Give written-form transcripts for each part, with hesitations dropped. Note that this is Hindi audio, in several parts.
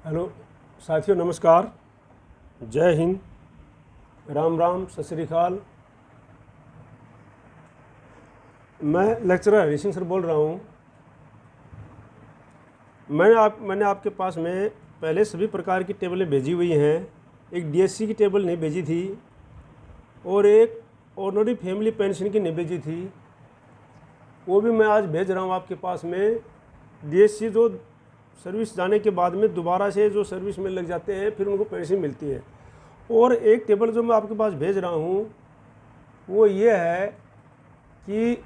हेलो साथियों, नमस्कार, जय हिंद, राम राम, सत श्री अकाल। मैं लेक्चरर हरी सिंह सर बोल रहा हूँ। मैंने आपके पास में पहले सभी प्रकार की टेबलें भेजी हुई हैं। एक डीएससी की टेबल नहीं भेजी थी और एक ऑर्डिनरी फैमिली पेंशन की नहीं भेजी थी, वो भी मैं आज भेज रहा हूँ आपके पास में। डीएससी जो सर्विस जाने के बाद में दोबारा से जो सर्विस में लग जाते हैं फिर उनको पेंशन मिलती है। और एक टेबल जो मैं आपके पास भेज रहा हूँ वो ये है कि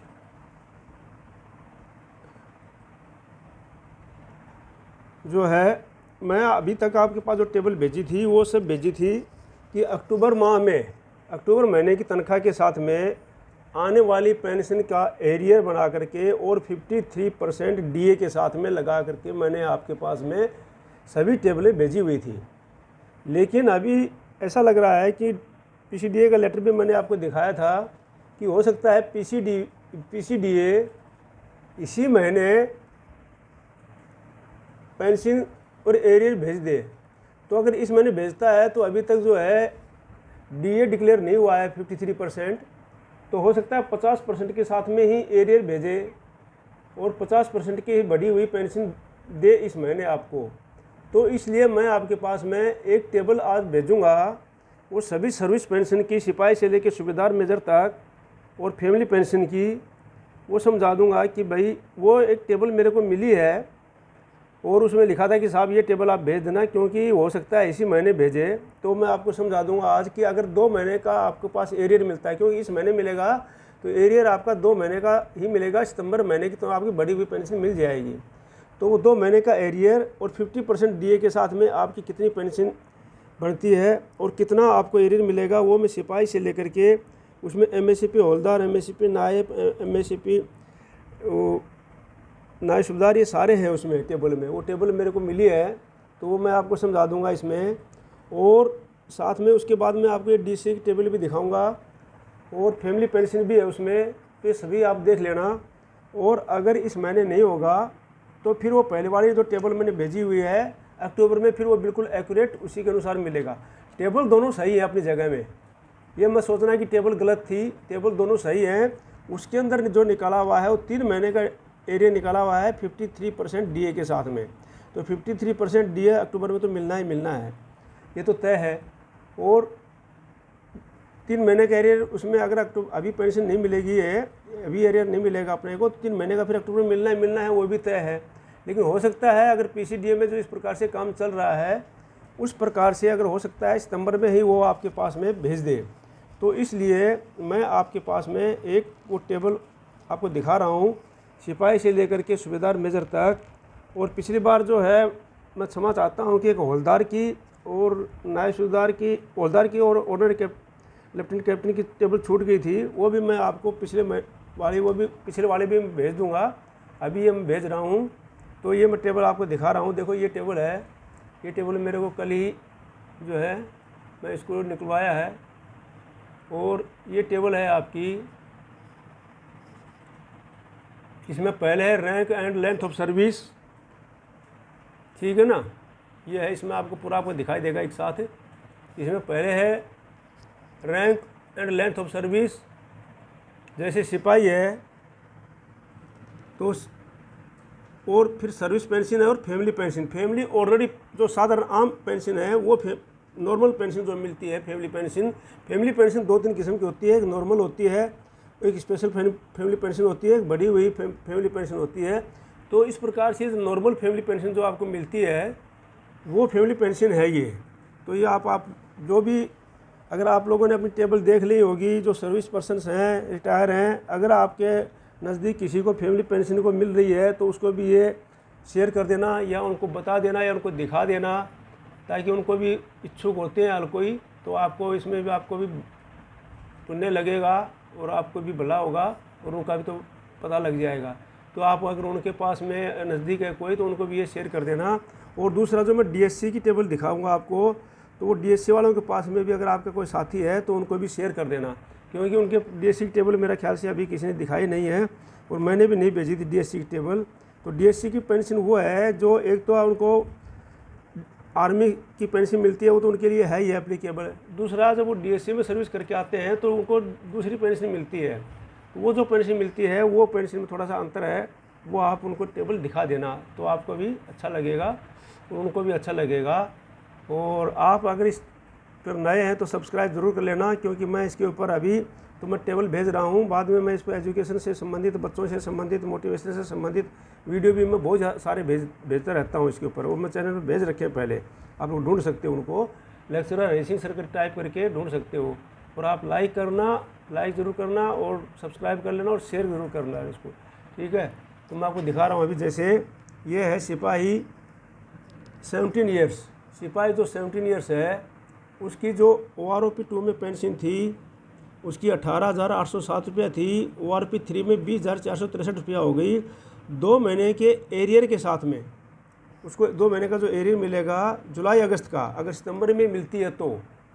जो है मैं अभी तक आपके पास जो टेबल भेजी थी वो सब भेजी थी कि अक्टूबर महीने की तनख्वाह के साथ में आने वाली पेंशन का एरियर बना करके और 53% डीए के साथ में लगा करके मैंने आपके पास में सभी टेबलें भेजी हुई थी। लेकिन अभी ऐसा लग रहा है कि पीसीडीए का लेटर भी मैंने आपको दिखाया था कि हो सकता है पीसीडीए इसी महीने पेंशन और एरियर भेज दे। तो अगर इस महीने भेजता है तो अभी तक जो है डीए डिक्लेयर नहीं हुआ है 53%, तो हो सकता है 50% के साथ में ही एरियर भेजे और 50% की बढ़ी हुई पेंशन दे इस महीने आपको। तो इसलिए मैं आपके पास में एक टेबल आज भेजूंगा, वो सभी सर्विस पेंशन की, सिपाही से लेकर सूबेदार मेजर तक और फैमिली पेंशन की, वो समझा दूंगा कि भाई वो एक टेबल मेरे को मिली है और उसमें लिखा था कि साहब ये टेबल आप भेज देना, क्योंकि हो सकता है इसी महीने भेजे। तो मैं आपको समझा दूंगा आज कि अगर 2 महीने का आपके पास एरियर मिलता है, क्योंकि इस महीने मिलेगा तो एरियर आपका 2 महीने का ही मिलेगा, सितंबर महीने की तो आपकी बढ़ी हुई पेंशन मिल जाएगी। तो वो 2 महीने का एरियर और 50% डीए के साथ में आपकी कितनी पेंशन बढ़ती है और कितना आपको एरियर मिलेगा, वो मैं सिपाही से लेकर के उसमें एमएससीपी हवलदार, एमएससीपी नायब, एमएससीपी नायब सूबेदार, ये सारे हैं उसमें टेबल में। वो टेबल मेरे को मिली है तो वो मैं आपको समझा दूंगा इसमें। और साथ में उसके बाद में आपको ये डीसी की टेबल भी दिखाऊंगा और फैमिली पेंशन भी है उसमें, तो ये सभी आप देख लेना। और अगर इस महीने नहीं होगा तो फिर वो पहले वाली जो टेबल मैंने भेजी हुई है अक्टूबर में, फिर वो बिल्कुल एक्यूरेट उसी के अनुसार मिलेगा। टेबल दोनों सही है अपनी जगह में, ये मत सोचना कि टेबल गलत थी, टेबल दोनों सही हैं। उसके अंदर जो निकाला हुआ है वो 3 महीने का एरिया निकाला हुआ है 53% डीए के साथ में। तो 53% डीए अक्टूबर में तो मिलना ही मिलना है, ये तो तय है। और 3 महीने का एरियर उसमें अगर अभी पेंशन नहीं मिलेगी है, अभी एरियर नहीं मिलेगा अपने को, 3 महीने का फिर अक्टूबर में मिलना ही मिलना है, वो भी तय है। लेकिन हो सकता है अगर पीसीडीए में जो इस प्रकार से काम चल रहा है उस प्रकार से अगर हो सकता है सितंबर में ही वो आपके पास में भेज दे। तो इसलिए मैं आपके पास में एक वो टेबल आपको दिखा रहा हूँ, सिपाही से लेकर के सूबेदार मेजर तक। और पिछली बार जो है मैं क्षमा चाहता हूँ कि एक हवलदार की और नायब सूबेदार की, हवलदार की और ऑर्डिनरी लेफ्टिनेंट कैप्टन की टेबल छूट गई थी, वो भी मैं आपको पिछले वाले भी भेज दूँगा। अभी ये मैं भेज रहा हूँ, तो ये मैं टेबल आपको दिखा रहा हूँ। देखो ये टेबल है, ये टेबल मेरे को कल ही जो है मैं इसको निकलवाया है। और ये टेबल है आपकी, इसमें पहले है rank and length of service, ठीक है ना, ये है, इसमें आपको पूरा आपको दिखाई देगा एक साथ। इसमें पहले है rank and length of service, जैसे सिपाही है तो, और फिर सर्विस पेंशन है और फैमिली पेंशन। फैमिली ऑलरेडी जो साधारण आम पेंशन है वो नॉर्मल पेंशन जो मिलती है फैमिली पेंशन 2-3 किस्म की होती है। एक नॉर्मल होती है, एक स्पेशल फैमिली पेंशन होती है, एक बढ़ी हुई फैमिली पेंशन होती है। तो इस प्रकार से नॉर्मल फैमिली पेंशन जो आपको मिलती है वो फैमिली पेंशन है ये। तो ये आप जो भी, अगर आप लोगों ने अपनी टेबल देख ली होगी, जो सर्विस पर्सन्स हैं, रिटायर हैं, अगर आपके नज़दीक किसी को फैमिली पेंशन को मिल रही है तो उसको भी ये शेयर कर देना या उनको बता देना या उनको दिखा देना, ताकि उनको भी इच्छुक होते हैं हर कोई, तो आपको इसमें भी आपको भी पुण्य लगेगा और आपको भी भला होगा और उनका भी तो पता लग जाएगा। तो आप अगर उनके पास में नज़दीक है कोई तो उनको भी ये शेयर कर देना। और दूसरा जो मैं डीएससी की टेबल दिखाऊंगा आपको, तो वो डीएससी वालों के पास में भी अगर आपका कोई साथी है तो उनको भी शेयर कर देना, क्योंकि उनके डीएससी की टेबल मेरा ख्याल से अभी किसी ने दिखाई नहीं है और मैंने भी नहीं भेजी थी डीएससी की टेबल। तो डीएससी की पेंशन वो है जो एक तो उनको आर्मी की पेंशन मिलती है वो तो उनके लिए है ही एप्लीकेबल। दूसरा, जब वो डीएससी में सर्विस करके आते हैं तो उनको दूसरी पेंशन मिलती है, तो वो जो पेंशन मिलती है वो पेंशन में थोड़ा सा अंतर है, वो आप उनको टेबल दिखा देना तो आपको भी अच्छा लगेगा और उनको भी अच्छा लगेगा। और आप अगर इस पर नए हैं तो सब्सक्राइब ज़रूर कर लेना, क्योंकि मैं इसके ऊपर अभी तो मैं टेबल भेज रहा हूँ, बाद में मैं इस पर एजुकेशन से संबंधित, बच्चों से संबंधित, मोटिवेशन से संबंधित वीडियो भी मैं बहुत सारे भेजता रहता हूँ इसके ऊपर। वो मैं चैनल पर भेज रखे हैं पहले, आप लोग ढूंढ सकते हो उनको, लेक्चरर रेसिंग सर्किट टाइप करके ढूंढ सकते हो। और आप लाइक ज़रूर करना और सब्सक्राइब कर लेना और शेयर ज़रूर करना है इसको, ठीक है। तो मैं आपको दिखा रहा हूँ अभी, जैसे ये है सिपाही 17 ईयर्स, सिपाही जो 17 ईयर्स है उसकी जो ORP 2 में पेंशन थी उसकी 18,807 रुपया थी, ORP 3 में 20,463 रुपया हो गई। 2 महीने के एरियर के साथ में उसको 2 महीने का जो एरियर मिलेगा जुलाई अगस्त का, अगर सितंबर में मिलती है तो,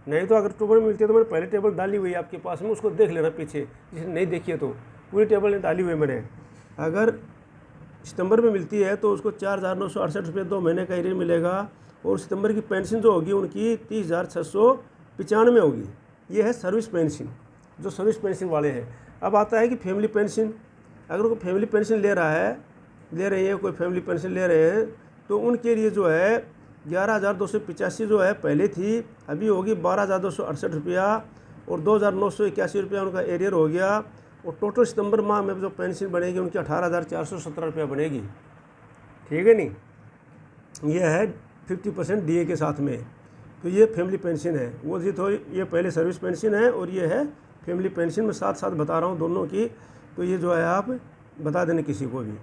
नहीं तो अगर अक्टूबर में मिलती है तो मैंने पहले टेबल डाली हुई है आपके पास में, उसको देख लेना पीछे, जिसने नहीं देखी है तो पूरी टेबल डाली हुई है मैंने। अगर सितंबर में मिलती है तो उसको 4,968 रुपये 2 महीने का एरियर मिलेगा, और सितंबर की पेंशन जो होगी उनकी 30,695 होगी। ये है सर्विस पेंशन, जो सर्विस पेंशन वाले हैं। अब आता है कि फैमिली पेंशन, अगर कोई फैमिली पेंशन ले रही है कोई फैमिली पेंशन ले रहे हैं तो उनके लिए जो है 11,285 जो है पहले थी, अभी होगी 12,268 रुपया, और 2,981 रुपया उनका एरियर हो गया। और टोटल सितंबर माह में जो पेंशन बनेगी उनकी 18,417 रुपया बनेगी, ठीक है नहीं। ये है 50% DA के साथ में, तो ये फैमिली पेंशन है। वो जी तो ये पहले सर्विस पेंशन है और ये है फैमिली पेंशन, में साथ साथ बता रहा हूँ दोनों की, तो ये जो है आप बता देना किसी को भी।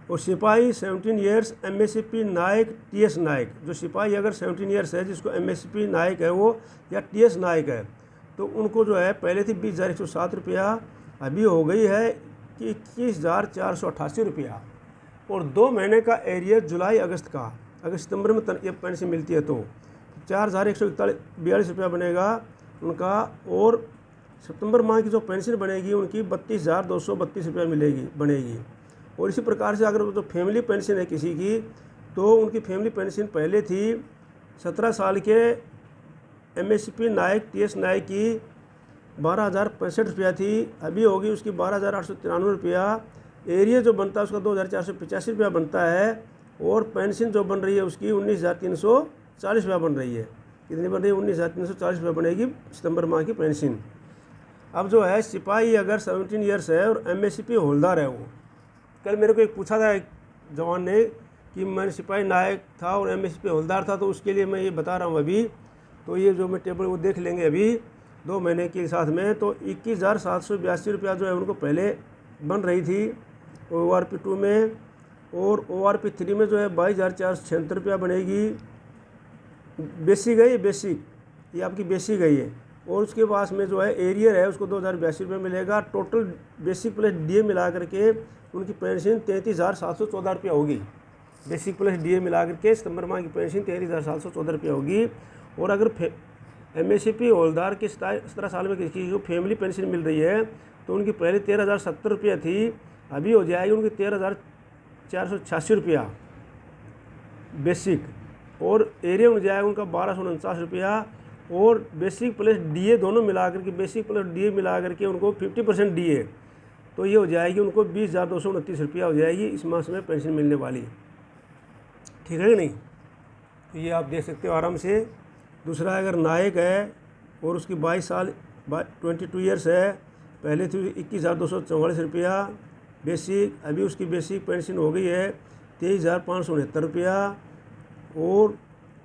और सिपाही 17 ईयर्स MSCP नायक TS नायक, जो सिपाही अगर 17 ईयर्स है जिसको MSCP नायक है वो या TS नायक है, तो उनको जो है पहले थी 20,107 रुपया, अभी हो गई है कि 21,488 रुपया। और 2 महीने का एरियर जुलाई अगस्त का, अगर सितंबर में ये पेंशन मिलती है तो 4,142 रुपया बनेगा उनका। और सितंबर माह की जो पेंशन बनेगी उनकी 32,232 रुपया बनेगी। और इसी प्रकार से अगर जो फैमिली पेंशन है किसी की, तो उनकी फैमिली पेंशन पहले थी 17 साल के MSCP नायक TS नायक की 12,065 रुपया थी, अभी होगी उसकी 12,893 रुपया। एरिया जो बनता है उसका 2,485 रुपया बनता है, और पेंशन जो बन रही है उसकी 19,340 रुपया बन रही है। कितनी बन रही है? 19,340 रुपया बनेगी सितंबर माह की पेंशन। अब जो है सिपाही अगर 17 ईयर्स है और MSCP होल्डर है, वो कल मेरे को एक पूछा था एक जवान ने कि मैं सिपाही नायक था और MSCP होल्डर था, तो उसके लिए मैं ये बता रहा हूँ अभी। तो ये जो मैं टेबल वो देख लेंगे अभी 2 महीने के साथ में, तो 21,782 रुपया जो है उनको पहले बन रही थी ORP 2 में, और ORP 3 में जो है 22,476 रुपया बनेगी। बेसिक है, ये बेसिक, ये आपकी बेसिक है ये। और उसके पास में जो है एरियर है उसको 2,082 रुपये मिलेगा। टोटल बेसिक प्लस DA मिला करके उनकी पेंशन 33,714 रुपया होगी। बेसिक प्लस DA मिला करके सितंबर माह की पेंशन 33,714 रुपया होगी। और अगर MSCP होल्डर के 17 साल में किसी को फैमिली पेंशन मिल रही है तो उनकी पहले 13,070 रुपया थी, अभी हो जाएगी उनकी 13,486 रुपया बेसिक, और एरिया में जाएगा उनका 1,249 रुपया। और बेसिक प्लस DA दोनों मिला करके, बेसिक प्लस DA मिला करके उनको 50% DA, तो ये हो जाएगी उनको 20,229 रुपया हो जाएगी इस मास में पेंशन मिलने वाली, ठीक है कि नहीं। तो ये आप देख सकते हो आराम से। दूसरा, अगर नायक है और उसकी 22 साल 22 ईयर्स है, पहले थी 21,244 रुपया बेसिक, अभी उसकी बेसिक पेंशन हो गई है 23,569 रुपया। और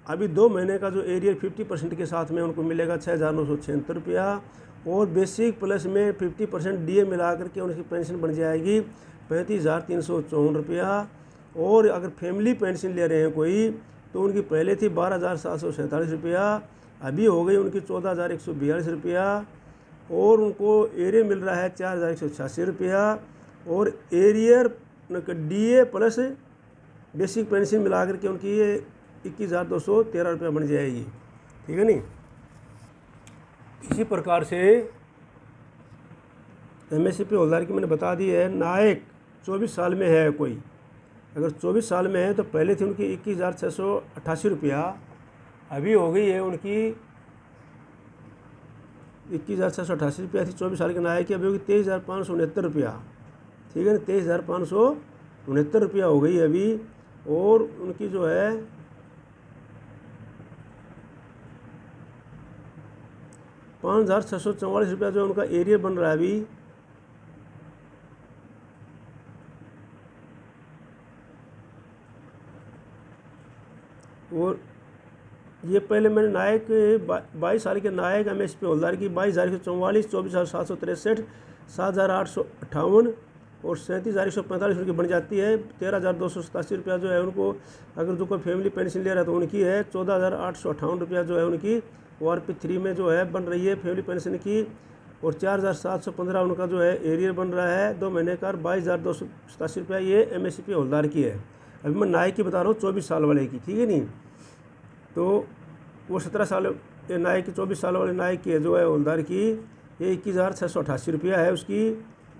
अभी 2 महीने का जो एरियर 50% के साथ में उनको मिलेगा 6,976 रुपया। और बेसिक प्लस में 50% DA मिला करके उनकी पेंशन बन जाएगी 35,354 रुपया। और अगर फैमिली पेंशन ले रहे हैं कोई तो उनकी पहले थी 12,747 रुपया, अभी हो गई उनकी 14,142 रुपया। और उनको एरियर मिल रहा है 4,186 रुपया। और arrear DA plus basic pension मिला करके उनकी ये 21,213 रुपया बन जाएगी, ठीक है नहीं। इसी प्रकार से MSCP होल्डर की मैंने बता दी है। नायक 24 साल में है कोई, अगर 24 साल में है तो पहले थी उनकी 21,688 रुपया, अभी हो गई है उनकी 21,688 रुपया थी 24 साल के नायक की, अभी होगी 23,569 रुपया। ठीक है ना, 23,569 रुपया हो गई अभी। और उनकी जो है 5,644 रुपया जो उनका एरियर बन रहा है अभी। और ये पहले मैंने नायक 22 साल के नायक MSP हवलदार की 22,144, 24,763, 7,858 और 37,145 रुपये बन जाती है। 13,287 रुपया जो है उनको, अगर जो कोई फैमिली पेंशन ले रहा है तो उनकी है। 14,858 रुपया जो है उनकी ORP3 में जो है बन रही है फैमिली पेंशन की। और 4,715 उनका जो है एरियर बन रहा है 2 महीने का। 22,287 रुपया ये MSP हवलदार की है। अभी मैं नायक की बता रहा हूँ 24 साल वाले की, ठीक है नहीं। तो वो 17 साल नायक की, 24 साल वाले नायक की जो है हवलदार की, ये 21,688 रुपया है उसकी,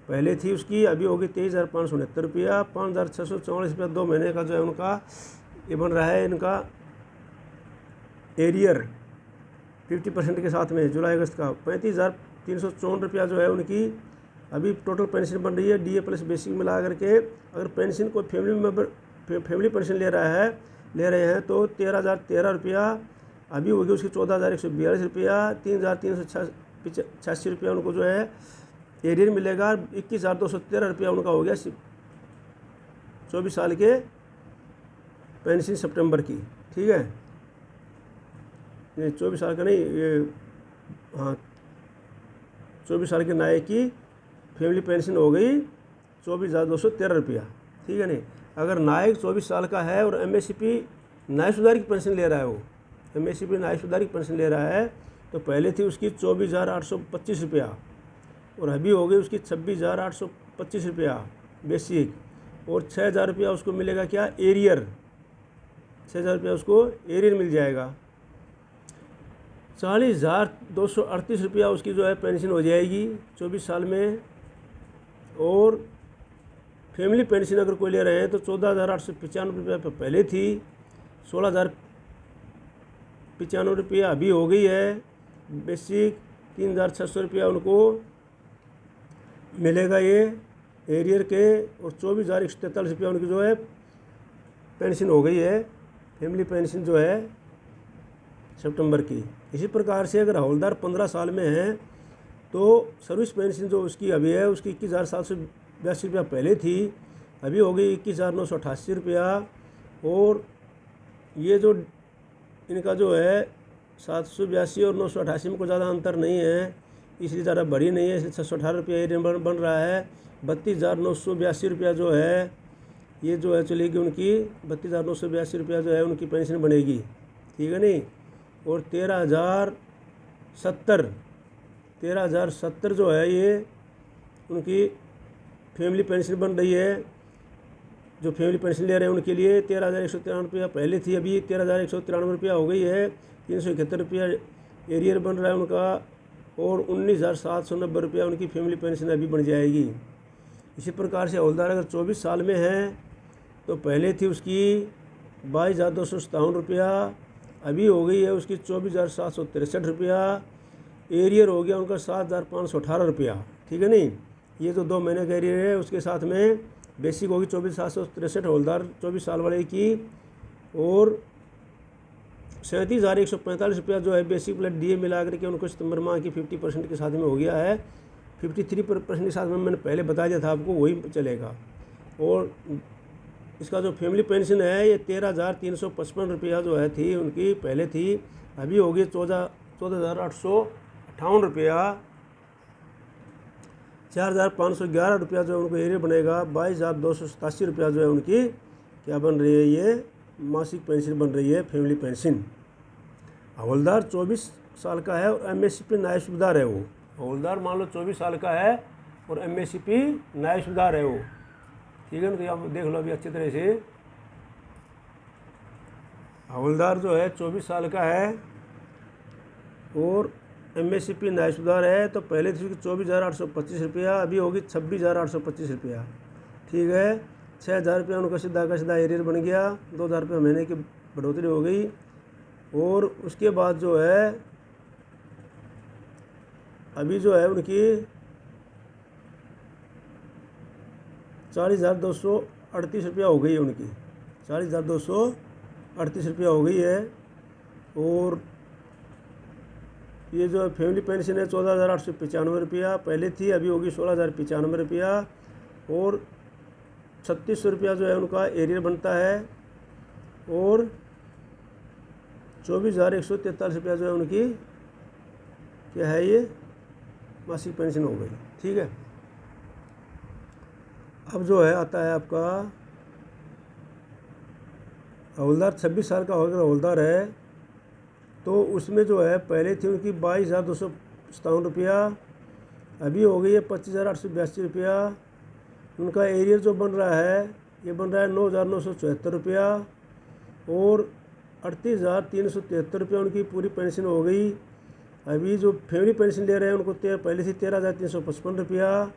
पहले थी उसकी। अभी होगी 23,569 रुपया। 5,644 रुपया 2 महीने का जो है उनका ये बन रहा है इनका एरियर 50% के साथ में जुलाई अगस्त का। 35,354 रुपया जो है उनकी अभी टोटल पेंशन बन रही है DA प्लस बेसिक मिला करके। अगर पेंशन कोई फैमिली पेंशन ले रहे हैं तो 13,013 रुपया अभी होगी उसकी। 14,142 रुपया। 3,386 रुपया उनको जो है एरियर मिलेगा। 21,213 रुपया उनका हो गया 24 साल के पेंशन सितंबर की, ठीक है। ये 24 साल का नहीं, ये हाँ 24 साल के नायक की फैमिली पेंशन हो गई 24,213 रुपया, ठीक है नहीं। अगर नायक 24 साल का है और MSP नायब सूबेदार की पेंशन ले रहा है, वो MSP नायब सूबेदार की पेंशन ले रहा है, तो पहले थी उसकी 24,825 रुपया और अभी हो गई उसकी 26,825 रुपया बेसिक। और 6,000 रुपया उसको मिलेगा क्या, एरियर। 6,000 रुपया उसको एरियर मिल जाएगा। 40,238 रुपया उसकी जो है पेंशन हो जाएगी 24 साल में। और फैमिली पेंशन अगर कोई ले रहे हैं तो 14,895 रुपया पहले थी, 16,095 रुपया अभी हो गई है बेसिक। 3,600 रुपया उनको मिलेगा ये एरियर के। और 24,143 रुपया उनकी जो है पेंशन हो गई है फैमिली पेंशन जो है सितंबर की। इसी प्रकार से अगर हवलदार 15 साल में है तो सर्विस पेंशन जो उसकी अभी है उसकी 21,782 रुपया पहले थी, अभी हो गई 21,988 रुपया। और ये जो इनका जो है 782 और 988 में कोई ज़्यादा अंतर नहीं है, इसलिए ज़्यादा बड़ी नहीं है, इसलिए 618 रुपया ये बन रहा है। 32,982 रुपया जो है ये जो है चलेगी उनकी। 32,982 रुपया जो है उनकी पेंशन बनेगी, ठीक है नहीं। और 13,070 जो है ये उनकी फैमिली पेंशन बन रही है। जो फैमिली पेंशन ले रहे हैं उनके लिए 13,193 रुपया पहले थी, अभी 13,193 रुपया हो गई है। 371 रुपया एरियर बन रहा है उनका। और 19,790 रुपया उनकी फैमिली पेंशन अभी बन जाएगी। इसी प्रकार से हवलदार अगर 24 साल में है तो पहले थी उसकी 22,257 रुपया, अभी हो गई है उसकी 24,763 रुपया। एरियर हो गया उनका 7,518 रुपया, ठीक है नहीं। ये जो 2 महीने का एरियर है उसके साथ में बेसिक होगी 24,763 हवलदार 24 साल वाले की। और 37,145 रुपया जो है बेसिक प्लस DA मिला करके उनको सितंबर माह की 50% के साथ में हो गया है। 53% के साथ में मैंने पहले बता दिया था आपको, वही चलेगा। और इसका जो फैमिली पेंशन है ये 13,355 रुपया जो है थी उनकी पहले थी, अभी होगी 14,858 रुपया। 4,511 रुपया जो उनको एरियर बनेगा। 22,287 रुपया जो है उनकी क्या बन रही है, ये मासिक पेंशन बन रही है फैमिली पेंशन। हवलदार 24 साल का है और MSP नायब सूबेदार है वो। हवलदार मान लो 24 साल का है और MSP नायब सूबेदार है वो, ठीक है ना। तो आप देख लो अभी अच्छी तरह से। हवलदार जो है 24 साल का है और MSP नायब सूबेदार है, तो पहले थी 24,825 रुपया, अभी होगी 26,825 रुपया, ठीक है। 6,000 रुपया उनका सीधा का सीधा एरियर बन गया। 2,000 रुपया महीने की बढ़ोतरी हो गई। और उसके बाद जो है अभी जो है उनकी 40,238 रुपया हो गई है उनकी, 40,238 रुपया हो गई है। और ये जो है फैमिली पेंशन है 14,895 रुपया पहले थी, अभी होगी 16,095 रुपया। और 3600 रुपया जो है उनका एरियर बनता है। और 24,143 रुपया जो है उनकी क्या है ये मासिक पेंशन हो गई। ठीक है, अब जो है आता है आपका हवलदार, 26 साल का अगर हवलदार है तो उसमें जो है पहले थी उनकी 22,257 रुपया, अभी हो गई है 25,882 रुपया। उनका एरियर जो बन रहा है ये बन रहा है 9,974 रुपया। और 38,373 रुपया उनकी पूरी पेंशन हो गई। अभी जो फैमिली पेंशन ले रहे हैं उनको पहले थी 13,355 रुपया,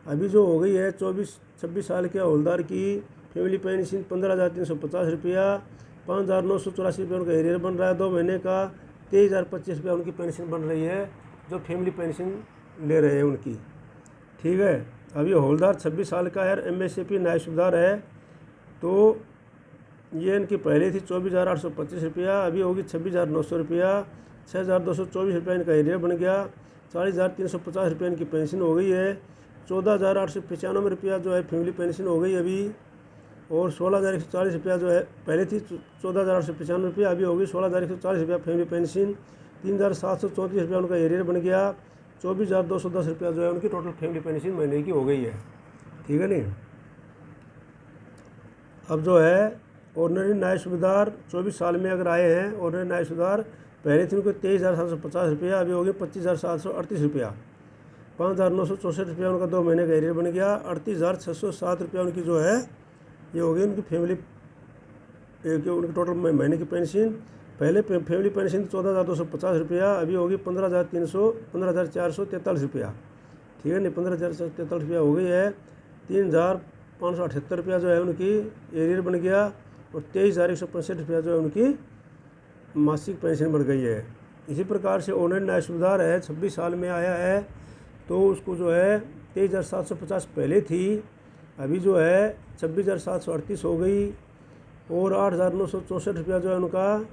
अभी जो हो गई है 26 साल के हवलदार की फैमिली पेंशन 15,350 रुपया। 5,984 रुपये उनका एरियर बन रहा है 2 महीने का। 23,025 रुपया उनकी पेंशन बन रही है जो फैमिली पेंशन ले रहे हैं उनकी। ठीक है, अभी हवलदार 26 साल का है, MSCP न्याय सुधार है, तो ये इनकी पहले थी 24,825 रुपया, अभी होगी 26,900 रुपया। 6,224 रुपया इनका एरियर बन गया। 40,350 रुपया इनकी पेंशन हो गई है। 14,895 रुपया जो है फैमिली पेंशन हो गई अभी। और 16,140 रुपया जो है पहले थी 14,895 रुपया, अभी होगी 16,140 रुपया फैमिली पेंशन। 3,734 रुपया उनका एरियर बन गया। 24,210 रुपया जो है उनकी टोटल फैमिली पेंशन महीने की हो गई है। ठीक है नहीं। अब जो है ऑर्डिनरी न्याय सुबेदार 24 साल में अगर आए हैं ऑर्डिनरी न्याय सुधार, पहले थी उनको 23,750 रुपया, अभी हो गई 25,738 रुपया। 5,964 रुपया उनका 2 महीने का एरियर बन गया। 38,607 रुपया उनकी जो है ये हो गई उनकी फैमिली उनकी टोटल महीने की पेंशन। पहले फैमिली पेंशन 14,250 रुपया, अभी होगी 15,443 रुपया। ठीक है नहीं, 15,443 रुपया हो गई है। 3,578 रुपया जो है उनकी एरियर बन गया। और 23,165 रुपया जो है उनकी मासिक पेंशन बढ़ गई है। इसी प्रकार से ऑनलाइन न्याय सुधार है 26 साल में आया है, तो उसको जो है 23,750 पहले थी, अभी जो है 26,738 हो गई। और 8,964 रुपया जो है उनका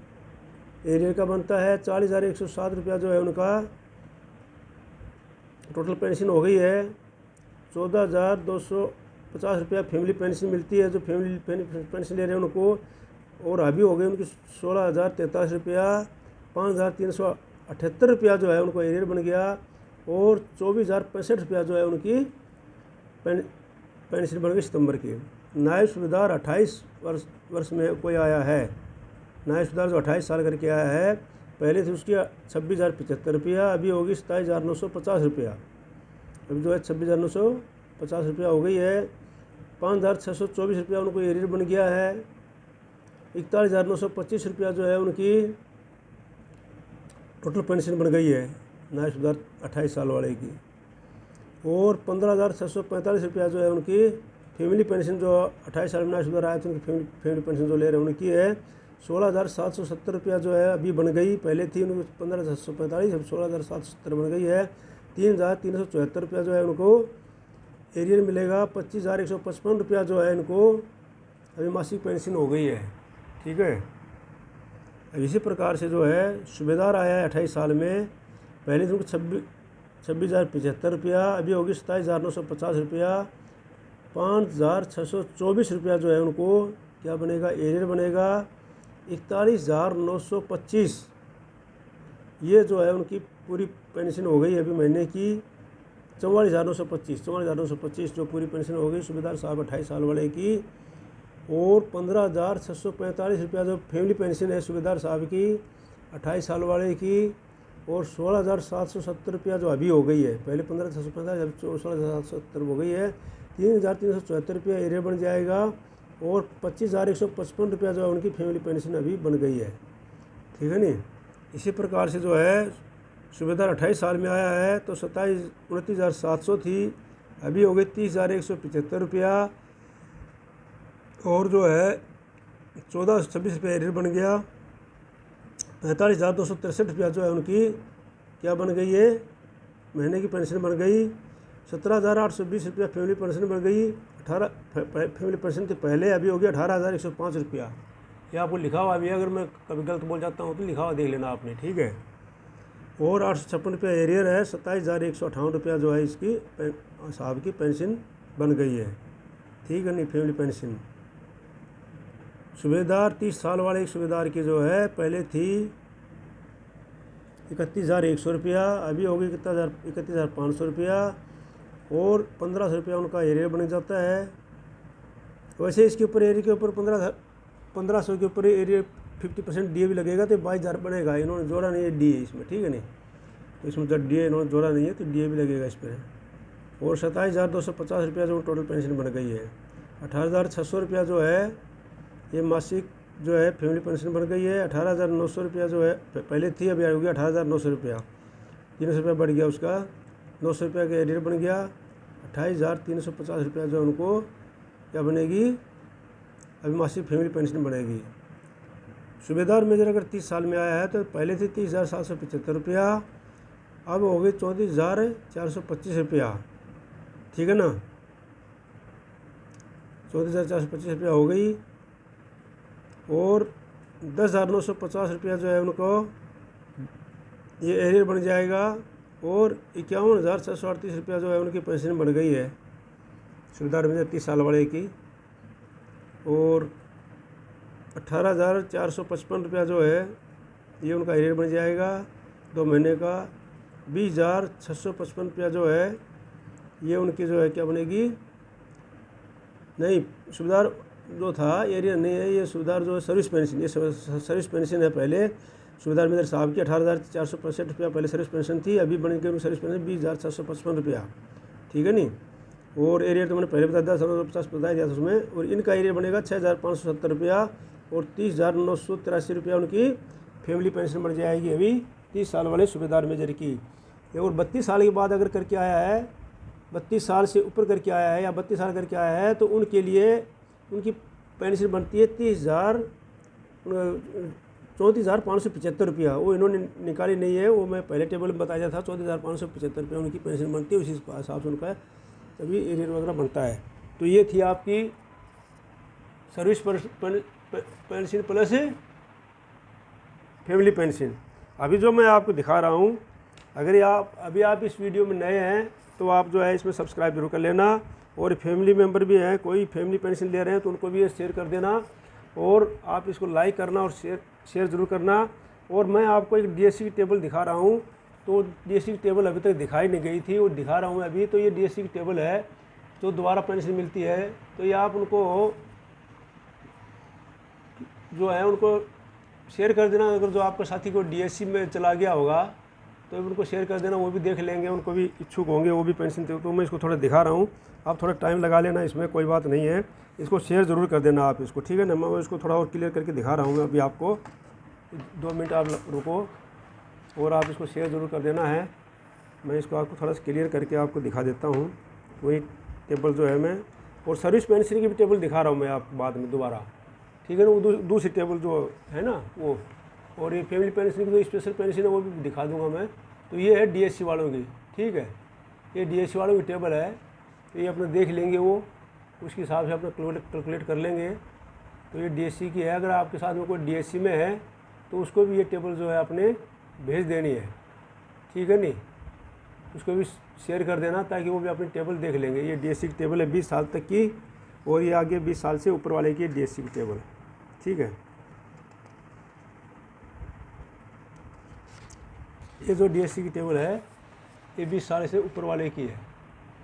एरियर का बनता है। 40,107 रुपया जो है उनका टोटल पेंशन हो गई है। 14,250 रुपया फैमिली पेंशन मिलती है जो फैमिली पेंशन ले रहे हैं उनको। और अभी हो गई उनकी 16,043 रुपया। 5,378 रुपया जो है उनको एरियर बन गया। और 24,065 रुपया जो है उनकी पेंशन बन गई सितंबर की। न्याय सुधार 28 वर्ष में कोई आया है, न्याय सुधार जो 28 साल करके आया है, पहले थी उसकी 26,075 रुपया, अभी होगी 27,950 रुपया, अभी जो है 26,950 रुपया हो गई है। 5,624 रुपया उनको एरियर बन गया है। 41,925 रुपया जो है उनकी टोटल पेंशन बन गई है न्याय सुधार 28 साल वाले की। और 15,645 रुपया जो है उनकी फैमिली पेंशन जो 28 साल में न्याय सुधार आए थे उनकी फैमिली पेंशन जो ले रहे हैं उनकी है। 16,770 रुपया जो है अभी बन गई, पहले थी उनको 15,645, अब 16,770 बन गई है। 3,374 रुपया जो है उनको एरियर मिलेगा। 25,155 रुपया जो है इनको अभी मासिक पेंशन हो गई है। ठीक है, इसी प्रकार से जो है सूबेदार आया है 28 साल में, पहले तो 26,075 रुपया, अभी होगी 27,950 रुपया। 5,624 रुपया जो है उनको क्या बनेगा एरियर बनेगा। 41,925 ये जो है उनकी पूरी पेंशन हो गई अभी महीने की। 44,925 जो पूरी पेंशन हो गई सूबेदार साहब 28 साल वाले की। और 15,645 रुपया जो फैमिली पेंशन है सूबेदार साहब की 28 साल वाले की। और 16,770 रुपया जो अभी हो गई है, पहले 15,645 अभी 16,770 हो गई है। 3,374 रुपया एरियर बन जाएगा। और 25,155 रुपया जो है उनकी फैमिली पेंशन अभी बन गई है। ठीक है नहीं, इसी प्रकार से जो है सूबेदार 28 साल में आया है तो 29,700 थी, अभी हो गई 30,175 रुपया। और जो है 1426 रुपये एरियर बन गया। ₹45,263 जो है उनकी क्या बन गई है, महीने की पेंशन बन गई। ₹17,820 फैमिली पेंशन बन गई। 18 फैमिली पेंशन के पहले अभी हो गया ₹18,105। ये आपको लिखा हुआ अभी, अगर मैं कभी गलत बोल जाता हूँ तो लिखा हुआ देख लेना आपने, ठीक है। और ₹856 एरियर है। ₹27,158 जो है इसकी साहब की पेंशन बन गई है, ठीक है नहीं, फैमिली पेंशन। सूबेदार 30 साल वाले एक सूबेदार की जो है पहले थी ₹31,100, अभी हो गई कितना ₹31,500 और ₹1,500 उनका एरियर बन जाता है। वैसे इसके ऊपर एरियर के ऊपर 1500 के ऊपर एरियर 50% DA भी लगेगा तो 22,000 बनेगा। इन्होंने जोड़ा नहीं है DA इसमें, ठीक है नहीं, तो इसमें जब DA इन्होंने जोड़ा नहीं है तो DA भी लगेगा इस पर। और ₹27,250 जो टोटल पेंशन बन गई है। ₹18,600 जो है ये मासिक जो है फैमिली पेंशन बन गई है। ₹18,900 जो है पहले थी, अभी हो गया ₹18,900, ₹300 बढ़ गया उसका, ₹900 का एरियर बन गया। ₹28,350 जो उनको क्या बनेगी, अभी मासिक फैमिली पेंशन बनेगी। सूबेदार मेजर अगर 30 साल में आया है तो पहले थी ₹30,775, अब हो गई ₹34,425, ठीक है ना, ₹34,425 हो गई। और ₹10,950 जो है उनको ये एरियर बन जाएगा। और ₹51,638 जो है उनकी पेंशन बन गई है सूबेदार मेजर 30 साल वाले की। और ₹18,455 जो है ये उनका एरियर बन जाएगा 2 महीने का। ₹20,655 जो है ये उनकी जो है क्या बनेगी, नहीं सूबेदार जो था एरियर नहीं है, ये सूबेदार जो है सर्विस पेंशन, ये सर्विस पेंशन है। पहले सूबेदार मेजर साहब की ₹18,465 पहले सर्विस पेंशन थी, अभी बन गई सर्विस पेंशन ₹20,655, ठीक है नहीं। और एरियर तो मैंने पहले बता दिया, ₹750 बताया दिया था उसमें। और इनका एरियर बनेगा ₹6,570 और ₹30,983 उनकी फैमिली पेंशन बन जाएगी अभी 30 साल वाले सूबेदार मेजर की। और 32 साल के बाद अगर करके आया है, 32 साल से ऊपर करके आया है या 32 साल करके आया है तो उनके लिए उनकी पेंशन बनती है 34,575। वो इन्होंने निकाली नहीं है, वो मैं पहले टेबल में बताया था। ₹34,575 उनकी पेंशन बनती है, उसी हिसाब से उनका तभी एरियर वगैरह बनता है। तो ये थी आपकी service pension plus family pension. अभी जो मैं आपको दिखा रहा हूँ, अगर आप इस वीडियो में नए हैं तो आप जो है इसमें सब्सक्राइब जरूर कर लेना। और फैमिली मेम्बर भी हैं, कोई फैमिली पेंशन ले रहे हैं तो उनको भी ये शेयर कर देना। और आप इसको लाइक करना और शेयर ज़रूर करना। और मैं आपको एक DSC की टेबल दिखा रहा हूँ, तो DSC की टेबल अभी तक दिखाई नहीं गई थी, वो दिखा रहा हूँ अभी। तो ये DSC की टेबल है जो दोबारा पेंशन मिलती है। तो ये आप उनको जो है उनको शेयर कर देना। अगर जो आपका साथी को DSC में चला गया होगा तो उनको शेयर कर देना, वो भी देख लेंगे, उनको भी इच्छुक होंगे, वो भी पेंशन। तो मैं इसको थोड़ा दिखा रहा हूँ, आप थोड़ा टाइम लगा लेना, इसमें कोई बात नहीं है। इसको शेयर ज़रूर कर देना आप इसको, ठीक है ना। मैं इसको थोड़ा और क्लियर करके दिखा रहा हूँ अभी आपको, 2 मिनट आप रुको और आप इसको शेयर ज़रूर कर देना है। मैं इसको आपको थोड़ा सा क्लियर करके आपको दिखा देता हूँ। वही टेबल जो है मैं, और सर्विस पेंशन की भी टेबल दिखा रहा हूँ मैं आपको बाद में दोबारा, ठीक है ना। वो दूसरी टेबल जो है ना वो, और ये फैमिली पेंशन की जो स्पेशल पेंशन है वो भी दिखा दूंगा मैं। तो ये है DSC वालों की, ठीक है, ये DSC वालों की टेबल है। तो ये अपने देख लेंगे, वो उसके हिसाब से अपना कैलकुलेट कर लेंगे। तो ये DSC की है। अगर आपके साथ में कोई DSC में है तो उसको भी ये टेबल जो है अपने भेज देनी है, ठीक है नहीं, उसको भी शेयर कर देना ताकि वो भी अपनी टेबल देख लेंगे। ये DSC की टेबल है 20 साल तक की, और ये आगे 20 साल से ऊपर वाले की DSC की टेबल, ठीक है। ये जो DSC की टेबल है ये 20 साल से ऊपर वाले की है।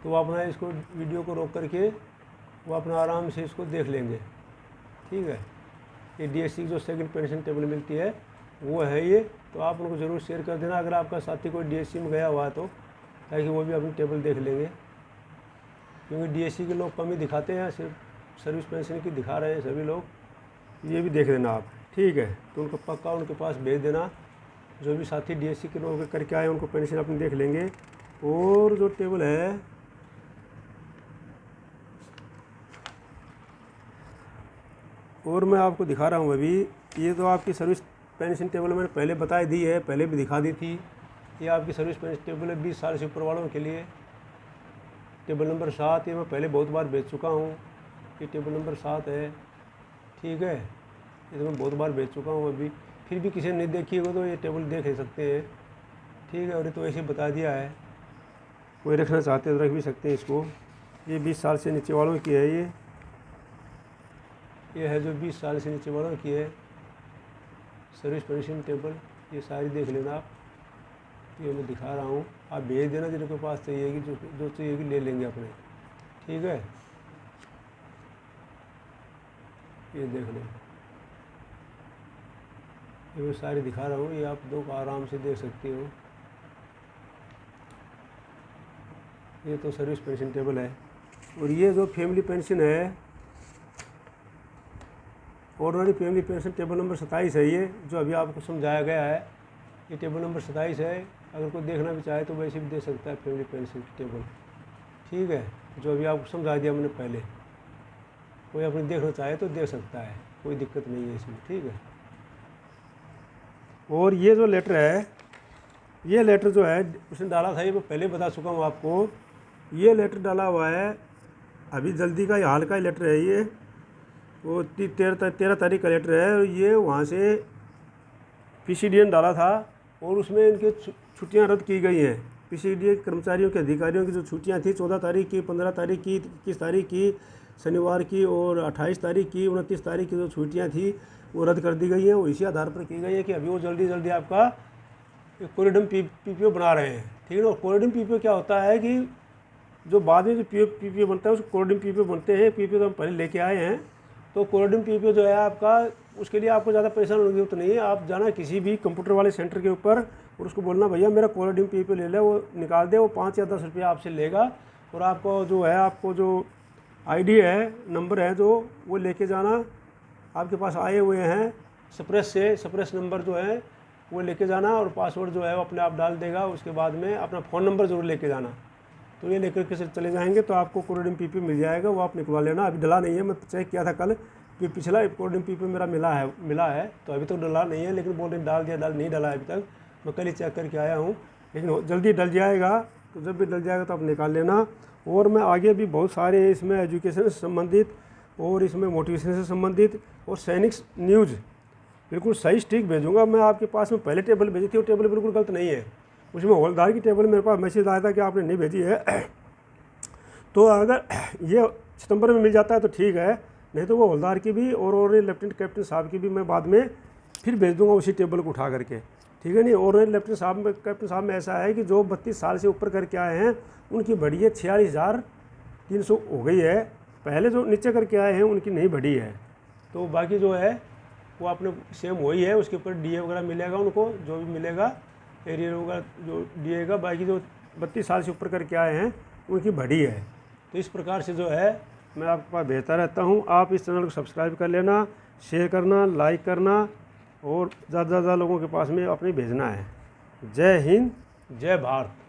तो वो अपना इसको वीडियो को रोक करके वो अपना आराम से इसको देख लेंगे, ठीक है। ये DSC की जो सेकंड पेंशन टेबल मिलती है वो है ये। तो आप उनको ज़रूर शेयर कर देना अगर आपका साथी कोई DSC में गया हुआ है तो, ताकि वो भी अपनी टेबल देख लेंगे। क्योंकि DSC के लोग कम ही दिखाते हैं, सिर्फ सर्विस पेंशन की दिखा रहे हैं सभी लोग। ये भी देख लेना आप, ठीक है। तो उनको पक्का उनके पास भेज देना, जो भी साथी DSC के लोग करके आए उनको पेंशन अपनी देख लेंगे। और जो टेबल है और मैं आपको दिखा रहा हूँ अभी, ये तो आपकी सर्विस पेंशन टेबल मैंने पहले बता दी है, पहले भी दिखा दी थी। ये आपकी सर्विस पेंशन टेबल है 20 साल से ऊपर वालों के लिए। टेबल नंबर 7 ये मैं पहले बहुत बार बेच चुका हूँ। ये टेबल नंबर 7 है, ठीक है। ये तो मैं बहुत बार बेच चुका हूँ। अभी फिर भी किसी ने नहीं देखी होगा तो ये टेबल देख ही सकते हैं, ठीक है। और ये तो ऐसे बता दिया है, कोई रखना चाहते हैं तो रख भी सकते हैं इसको। ये 20 साल से नीचे वालों की है। ये है जो 20 साल से नीचे वालों की है सर्विस पेंशन टेबल। ये सारी देख लेना आप, ये मैं दिखा रहा हूँ। आप भेज देना जिनके पास चाहिएगी, जो चाहिएगी ले लेंगे अपने, ठीक है। ये देख लें, ये मैं सारी दिखा रहा हूँ। ये आप दो आराम से देख सकते हो। ये तो सर्विस पेंशन टेबल है। और ये जो फैमिली पेंशन है, ordinary family pension table number 27 है। ये जो अभी आपको समझाया गया है, ये टेबल नंबर 27 है। अगर कोई देखना भी चाहे तो वैसे भी दे सकता है फैमिली पेंशन टेबल, ठीक है। जो अभी आपको समझा दिया मैंने पहले, कोई अपने देखना चाहे तो देख सकता है, कोई दिक्कत नहीं है इसमें, ठीक है। और ये जो लेटर है, ये लेटर जो है उसने डाला था, ये मैं पहले बता चुका हूँ आपको। ये लेटर डाला हुआ है अभी जल्दी का, हाल का ही लेटर है ये। वो 13 तारीख का लेटर है। और ये वहाँ से PCDN डाला था और उसमें इनके छुट्टियां रद्द की गई हैं। PCDN कर्मचारियों के अधिकारियों की जो छुट्टियां थी 14 तारीख की, 15 तारीख की, 21 तारीख की, शनिवार की, और 28 तारीख की, 29 तारीख की जो छुट्टियां थी वो रद्द कर दी गई हैं। वो इसी आधार पर की गई है कि अभी वो जल्दी आपका कोरिडम PPO बना रहे हैं, ठीक है ना। कोरिडम PPO क्या होता है कि जो बाद में जो PPO बनता है उसको कोरिडम PPO बनते हैं। PPO तो हम पहले लेके आए हैं। तो कोरिडम PPO जो है आपका, उसके लिए आपको ज़्यादा पैसा होने की जरूरत नहीं है। आप जाना किसी भी कंप्यूटर वाले सेंटर के ऊपर और उसको बोलना भैया मेरा कोरिडम PPO ले ले, वो निकाल दे। वो 5 या 10 रुपया आपसे लेगा। और आपको जो है, आपको जो ID है, नंबर है जो, वो लेके जाना। आपके पास आए हुए हैं सप्रेस नंबर जो है वो लेके जाना। और पासवर्ड जो है वो अपने आप डाल देगा। उसके बाद में अपना फ़ोन नंबर ज़रूर लेके जाना। तो ये लेकर के चले जाएंगे तो आपको कोरिडम PPO मिल जाएगा, वो आप निकलवा लेना। अभी डला नहीं है, मैं चेक किया था कल कि पिछला कोरिडम PPO मेरा मिला है। तो अभी तो डला नहीं है, लेकिन बोल रहे डाल दिया, नहीं डला है अभी तक। मैं कल ही चेक करके आया हूँ, लेकिन जल्दी डल जाएगा। तो जब भी डल जाएगा तो आप निकाल लेना। और मैं आगे भी बहुत सारे इसमें एजुकेशन से संबंधित और इसमें मोटिवेशन से संबंधित और सैनिक न्यूज़ बिल्कुल सही स्टिक भेजूँगा। मैं आपके पास में पहले टेबल भेजी थी, वो टेबल बिल्कुल गलत नहीं है। उसमें हवलदार की टेबल मेरे पास मैसेज आया था कि आपने नहीं भेजी है। तो अगर ये सितंबर में मिल जाता है तो ठीक है, नहीं तो वो हवलदार की भी और लेफ्टिनेंट कैप्टन साहब की भी मैं बाद में फिर भेज दूंगा उसी टेबल को उठा करके, ठीक है नहीं। और लेफ्टिनेंट कैप्टन साहब में ऐसा है कि जो 32 साल से ऊपर करके आए हैं उनकी बढ़ी है 46,300 हो गई है। पहले जो नीचे करके आए हैं उनकी नहीं बढ़ी है। तो बाकी जो है वो आपने सेम वही है। उसके ऊपर DA वगैरह मिलेगा उनको, जो भी मिलेगा एरियर वगैरह जो दिएगा। बाकी जो 32 साल से ऊपर करके आए हैं उनकी बढ़ी है। तो इस प्रकार से जो है मैं आपके पास भेजता रहता हूँ। आप इस चैनल को सब्सक्राइब कर लेना, शेयर करना, लाइक करना और ज़्यादा से ज़्यादा लोगों के पास में अपने भेजना है। जय हिंद, जय भारत।